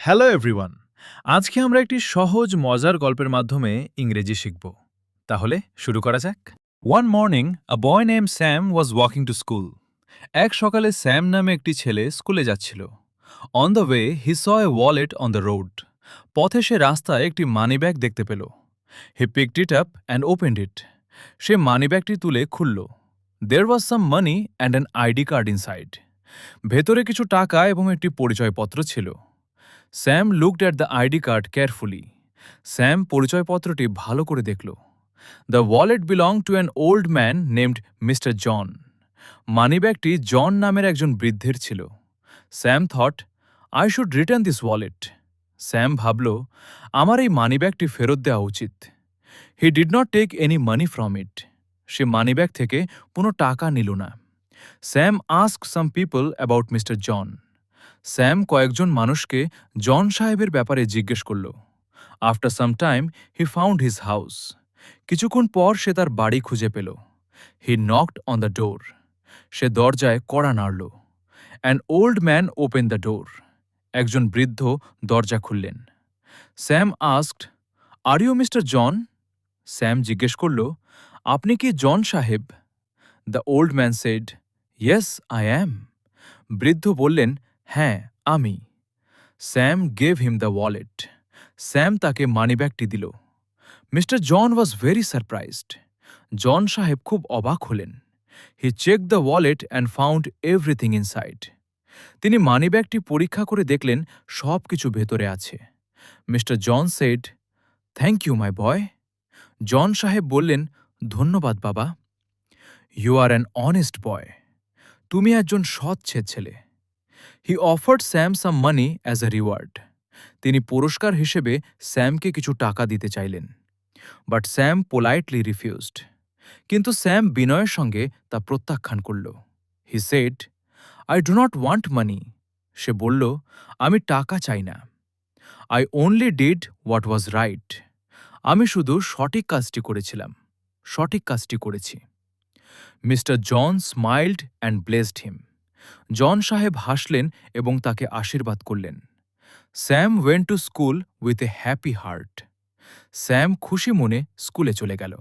Hello everyone. আজকে আমরা একটি সহজ মজার গল্পের মাধ্যমে ইংরেজি শিখব। তাহলে শুরু করা যাক। One morning a boy name Sam was walking to school. এক সকালে স্যাম নামে একটি ছেলে স্কুলে যাচ্ছিল। On the way he saw a wallet on the road. পথে সে রাস্তায় একটি মানিব্যাগ দেখতে পেল। He picked it up and opened it. সে মানিব্যাগটি তুলে খুলল। There was some money and an ID card inside. ভেতরে কিছু টাকা এবং একটি পরিচয়পত্র ছিল। Sam looked at the ID card carefully. Sam পরিচয়পত্রটি ভালো করে দেখল। The wallet belong to an old man named mister John. মানিব্যাগটি জন নামের একজন বৃদ্ধের ছিল। Sam thought, I should return this wallet. Sam ভাবল, আমার এই মানিব্যাগটি ফেরত দেওয়া উচিত। He did not take any money from it. সে মানিব্যাগ থেকে কোনো টাকা নিল না। Sam asked some people about mister John. Sam কয়েকজন মানুষকে জন সাহেবের ব্যাপারে জিজ্ঞেস করল। After some time he found his house. কিছুক্ষণ পর সে তার বাড়ি খুঁজে পেল। He knocked on the door. সে দরজায় কড়া নাড়ল। An old man open the door. একজন বৃদ্ধ দরজা খুললেন। Sam asked, are you mister John? Sam জিজ্ঞেস করল, আপনি কি জন সাহেব? The old man said, yes I am. বৃদ্ধ বললেন, হ্যাঁ আমি। Sam gave him the wallet. Sam তাকে মানিব্যাগটি দিল। Mister John was very surprised. জন সাহেব খুব অবাক হলেন। He check the wallet and found everything inside. তিনি মানিব্যাগটি পরীক্ষা করে দেখলেন সব কিছু ভেতরে আছে। Mister John said, thank you my boy. John সাহেব বললেন, ধন্যবাদ বাবা। You are an honest boy. তুমি একজন সৎ ছেলে। He offered Sam some money as a reward. তিনি পুরস্কার হিসেবে স্যামকে কিছু টাকা দিতে চাইলেন। But Sam politely refused. কিন্তু স্যাম বিনয়ের সঙ্গে তা প্রত্যাখ্যান করল। হি said, I do not want money. সে বলল, আমি টাকা চাই না। I only did what was right. আমি শুধু সঠিক কাজটি করেছিলাম। সঠিক কাজটি করেছি। Mister John smiled and blessed him. John সাহেব হাসলেন এবং তাকে আশীর্বাদ করলেন। Sam went to school with a happy heart. Sam খুশি মনে স্কুলে চলে গেল।